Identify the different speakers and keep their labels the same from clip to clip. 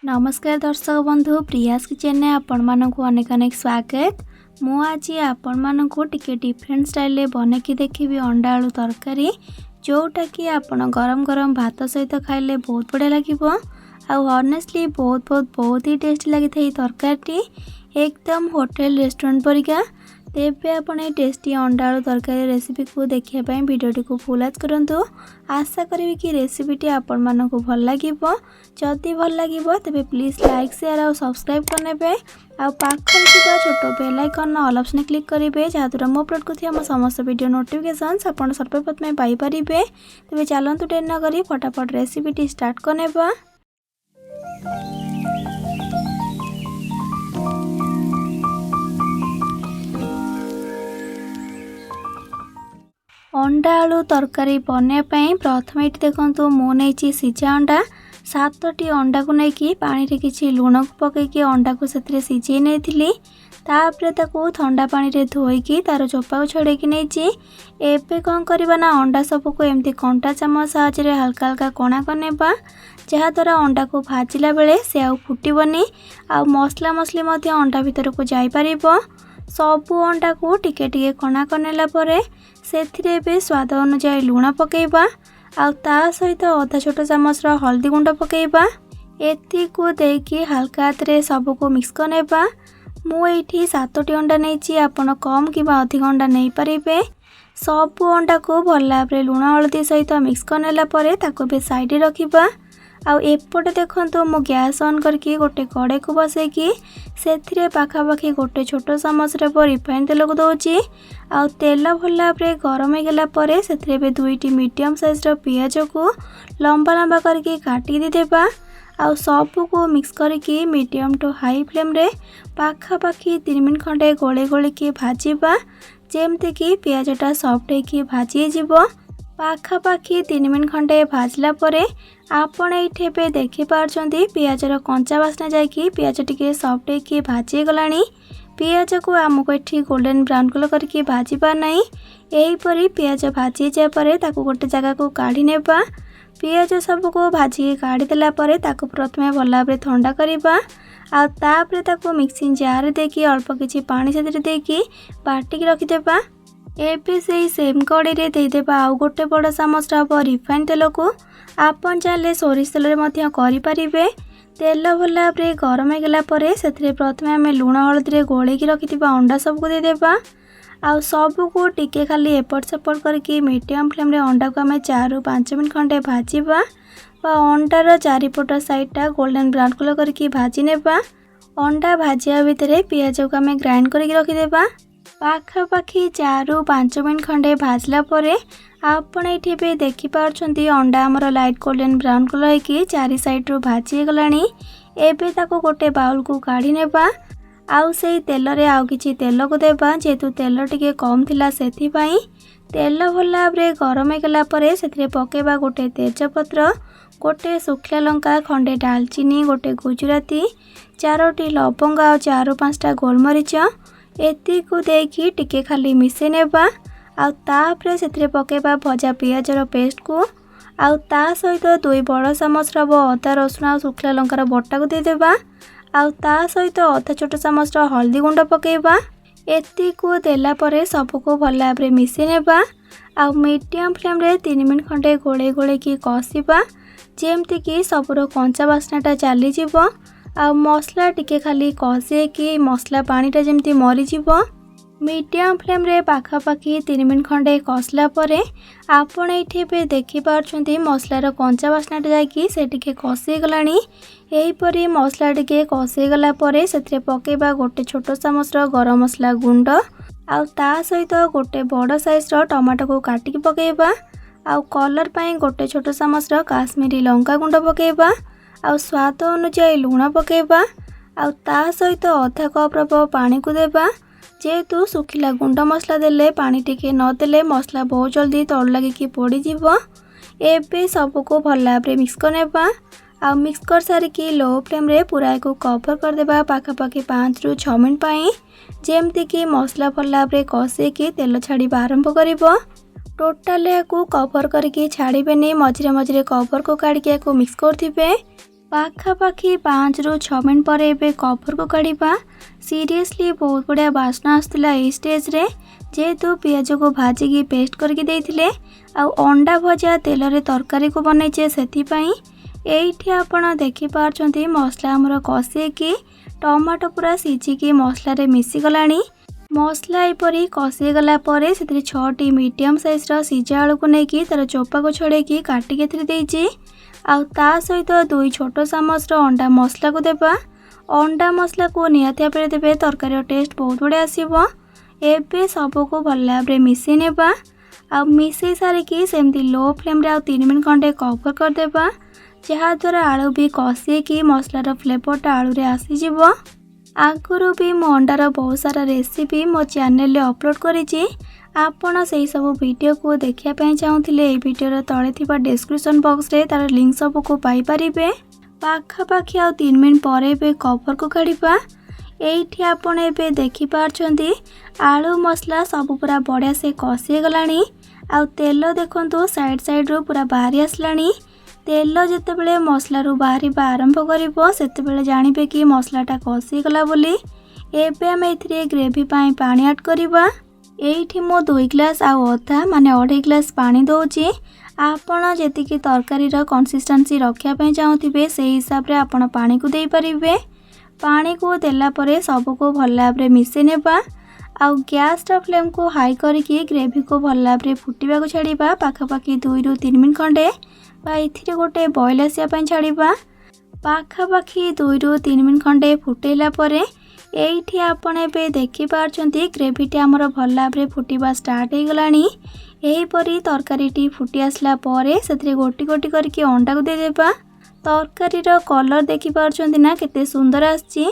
Speaker 1: नमस्कार दर्शक बंधु प्रियास किचन ने आपण मानक अनेक अनेक स्वागत। मु आज आपण मानक टिके डिफरेंट स्टाइल रे बनकी देखिबी अंडा आलू तरकारी जोटा कि आपण गरम गरम भात सहित खाइले बहुत बढ़िया लागिबो। आ ऑनेस्टली बहुत ही टेस्टी लगी था तरकारी एकदम होटल रेस्टोरेंट परिका। तेबे आपण टेस्टी अंडा आलू तरकारी रेसिपी को देखिया पई वीडियोटी को फुल वॉच करंतु। आशा करी कि रेसिपीटी आपण मानक भल लागिबो। जदि भल लागिबो तेबे प्लीज लाइक शेयर और सब्सक्राइब करने पे आ पाखर थिबा छोटो bell icon all option click करिवे जहाद्वारा मो अपलोड करथिया हम समस्त वीडियो नोटिफिकेशंस आपण सर्वप्रथमे पाई परिबे। तेबे चलंतु देर न करी फटाफट रेसिपीटी स्टार्ट करनेबा। अंडा आलू तरकारी बनवाई प्रथम ये देखो मुझे सीझा अंडा 7टी अंडा को लेकिन पानी रे किछि लुण पकईकि अंडा को से सीझे नहीं तापर ताको ठंडा पानी रे धोईकी तार चोपा को छड़ेकी नहीं। एबे कौन करबा ना अंडा सबको एमती कंटा चामच साहाय्य हल्का हल्का कणा करनेबा जहाद्वारा अंडा को भाजिला बेले से आउ फुटबनी आ मसला मसली मध्य अंडा भीतर को जाई परिबो। सबू अंडा को टिके टिके कणा करनेला परे सेथिरे बे स्वाद अनुसार लुण पकेबा आ ता सहित अधा छोट चामच हल्दी गुंड पकेबा। एति को देकी हल्का हाथ रे सब को मिक्स करनेबा। मु एठी 7टी अंडा नहीं आपण कम कि अधिक अंडा नहीं पारिबे। सबू अंडा को भल भाव लुण हल्दी सहित मिक्स करनेला परे ताको बे साइड रखिबा। आ एपटे देखो मु गैस ऑन करके गोटे कड़े को बसैकी से पाखापाखि गोटे छोट चामच रिफाइन तेल को दौची आ तेल भल भाव गरम हो गला परे से 2टी मीडियम साइज पियाज को लंबा लंबा करके काटी देबा। आ सबू को मिक्स करके मीडियम टू हाई फ्लेम रे पाखापाखि 3 मिनट खंडे गोले गोले की भाजीबा जेमती कि पियाजटा सॉफ्ट होगी भाजी जीवो। पाखापाखि 3 मिनट खंडे भाजला परे आपण ये देखी पार्छंती पियाजर कंचा बास्ना जाकि पियाज टिके सॉफ्ट होगी भाजी गलानी। पियाज को आमको ये गोल्डन ब्राउन कलर करके भाजी पार नहीं। यहीपरी पियाज भाजी जापर ताको गोटे जगह को काढ़ी नेबा। पियाज सब को भाजी काढ़ी देला परे ताको प्रथमे भल भाव ठंडा करबा आ तापरे ताको मिक्सिंग जार देकी अल्प किछि पानी से देकी बाटिक रखिदेबा। एबे से सेम कड़ी रे देदेबा आउ गोटे बड़ चामच हम रिफाइन तेल को आपन चाहे सोरिष तेल करें। तेल भल भाव गरम होगला से प्रथमे आम लुण हलदी गोलेकी रखिथिबा अंडा सबको देदेबा। आउ सबू को टिके खाली एपट सेपट करके मीडियम फ्लेम रे अंडा को आम 4 ରୁ 5 मिनट खंडे भाजीबा बा अंडार चारिपट साइडटा गोल्डन ब्राउन कलर करके भाजी नेबा। अंडा भाजिया भितर पियाज को आम ग्राइंड करके रखिदेबा। पाखापाखि 4 ରୁ 5 मिनट खंडे भाजला परे आपण ये देखी पार्छंती अंडा आमर लाइट गोल्डन ब्राउन कलर होगी 4 साइड रू भाजी गलानी। एबे ताको गोटे बाउल को काढ़ी नेबा आउ से तेल रे आउ किछि तेल को देबा जेतु तेल टिके कम थिला सेथि पई तेल भल भाव गरम होगला परे सेथिरे पकेबा गोटे तेजपत्र गोटे सुखला लंका खंडे दालचीनी गोटे गुजराती 4टी लवंग आ 4 ରୁ 5टा गोलमरीच एति को देकी टिके खाली मिसे नेबा। आउ तापरे सेथिरे पकेबा भजा पियाजर पेस्ट को आउ ता सहित 2 बड़ चामच अदा रसुण आ सुखला लंकार बटा को देदेबा। आउ ता सहित अधा छोट चामच हल्दी गुंड पकेबा। एति को देला परे सबको भल भाव मिसे नेबा। आउ मीडियम फ्लेम रे 3 मिनट खंडे गोले गोले की कषिबा जेमती कि सबुर कंचा बास्नाटा चली जीवो। आ मसला टिके खाली कषे कि मसला पानीटा जेमती मरी जीवो। मीडियम फ्लेम रे पाखापाखि 3 मिनट खंडे कषला परे आपण ये देखी पार्छंती मसलार कंचा बास्नाटा जाकि से टिके कषी गलानी। यहीपरी मसला टिके कषी गला परे सेथिरे पकेबा गोटे छोट चामच गरम मसला गुंड आउ ता सहित गोटे बड़ साइज टमाटो को काटिकी पकेबा। आउ कलर पाई गोटे छोट चामच काश्मीरी लंका गुंड पकेबा। आउ स्वाद अनुसार लुण पकेबा। आउ ता सहित अधा कप पानी को देबा जेहेतु सुखिला गुंड मसला देले पानी टिके न देले मसला बहुत जल्दी तल लगे कि पोड़ी जीवो। एबे सबको भल भाव मिक्स करनेबा। आ मिक्स कर सारिकी लो फ्लेम रे पूरा को कवर कर देबा पाखापाखि 5 ରୁ 6 मिनट पाई जेमती कि मसला भल भाव कषेकी तेल छाड़ा आरंभ करिबो। टोटाल को कवर करके छाड़बेनी मझे मझे कवर को काढ़ी मिक्स करथिबे। पाखापाखि 5 ରୁ 6 मिनट पर एबे कवर को काढ़ा। सीरियसली बहुत बढ़िया बास्ना आसला ए स्टेज रे जेहेतु पियाज को भाजिकी पेस्ट करके देइथिले आ अंडा भजा तेल रे तरकारी को बनैचे सेथिपाई एइठी आपण देखि पारछंती मसला हमर कषेकी टमाटो पूरा सिझिकी मसला रे मिसी गलानी। मसला एपरी कषि गला परे सेतिरे 6टी मीडियम साइज रो सिझा आलू को नेकी तार चोपा को छड़ेकी काटिके एथिरे देइची आ ता सहित 2 छोट चामच रो अंडा मसला को देबा। अंडा मसला को निहाती भाव देबे तरकारी टेस्ट बहुत बढ़िया आसीबो। एबे सबको भल भाव मिसई नेबा आ मिसई सारिकी सेमती लो फ्लेम रे आ 3 मिनट खंडे कवर कर देबा जहा द्वारा आलू भी कषिकी मसलार फ्लेवरटा आलू रे आसी जिवो। आगुरु भी मो अंडार बहुत सारा रेसिपी मो चैनल रे अपलोड करिछि। आपण से सब वीडियो को देखिया पई चाहुथिले ए वीडियो तले थिबा डिस्क्रिप्शन बॉक्स रे तार लिंक सब को पाई परिबे। पाखापाखि आ 3 मिनट पर बे कवर को काढ़ा। एइठी आपण एबे देखि पारछंती आलू मसला सब पूरा बढ़िया से कषि गलानी आ तेल देखंतु साइड साइड रो पूरा बाहरी आसलानी। तेल जेतेबेले मसला रू बाहरिबा आरंभ करिवो सेतेबेले जानिबे कि मसलाटा कषि गला बोली। एबे हम एथिरे ग्रेवी पाई पानी ऐड करिबा। एइठी मो 2 ग्लास आ अधा माने 2.5 ग्लास पानी दउची। आपण जेतिकी तरकारी रो कंसिस्टेंसी रखिया पई चाहुथिबे सेही हिसाब रे आपण पानी को देई परिबे। पानी को देला परे सब को भल भाव रे मिसई नेबा आ गैस रा फ्लेम को हाई करके ग्रेवी को भल भाव रे फुटिबा को छाड़ीबा। पाखापाखि 2 ରୁ 3 मिनट खंडे बा एथिरे गोटे बॉईल आसिया पई छाड़ीबा। पाखापाखि 2 ରୁ 3 मिनट खंडे फुटेला परे एइठी आपण एबे देखि पारछंती ग्रेवीटी हमर भल भाव रे फुटिबा स्टार्ट हे गलानी। एही परी तरकारीटी फुटी आसला परे सेथिरे गोटी गोटी करके अंडा को दे देबा। तरकारी रो कलर देखि पारछंती ना केते सुंदर आछि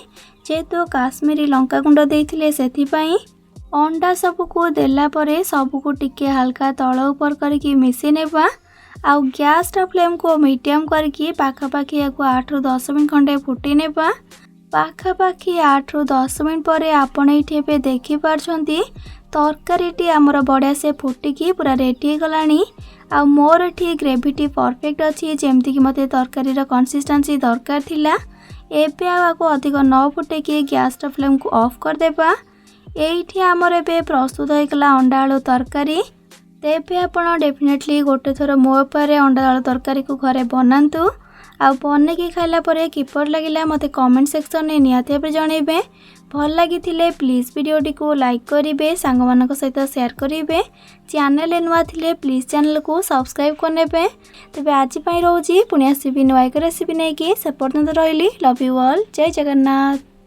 Speaker 1: जेहेतु काश्मीरी लंका गुंड देइथिले सेथिपाई। अंडा सब को देला परे सब को टिके हल्का तळ ऊपर करके मिसई नेबा आ गैस रा फ्लेम को मीडियम करके पाखापाखि याको 8 ରୁ 10 मिनट खंडे फुटी नेबा। पाखापाखि 8 ରୁ 10 मिनट परे आपण एठी एबे देखि पारछंती तरकारीटी हमर बढ़िया से फुटिकी पूरा रेडी गलानी आ मोर एठी ग्रेवीटी परफेक्ट अछि जेमती कि मते तरकारी रा कंसिस्टेंसी दरकार थिला। एबे आको अधिक न फुटेकी गैस रा फ्लेम को ऑफ कर देबा। एइठी हमर एबे प्रस्तुत हो गला अंडा आलू तरकारी। तेबे आपण डेफिनेटली गोटे थोर मो पारे अंडा आलू तरकारी को घरे बनांतु आ बने की खाइला परे किपर लागिला मते कमेंट सेक्शन ने निहाती भाबे जणैबे। भल लागिथिले प्लीज वीडियोटी को लाइक करिवे सांग मानक सहित शेयर करिवे। चैनल नुआ थिले प्लीज चैनल को सब्सक्राइब करनेबे। तबे आज पई रहउची पुनी आसीबी नुआ एक रेसिपी नै कि से पर्यंत रहिली। Love you all. जय जगन्नाथ।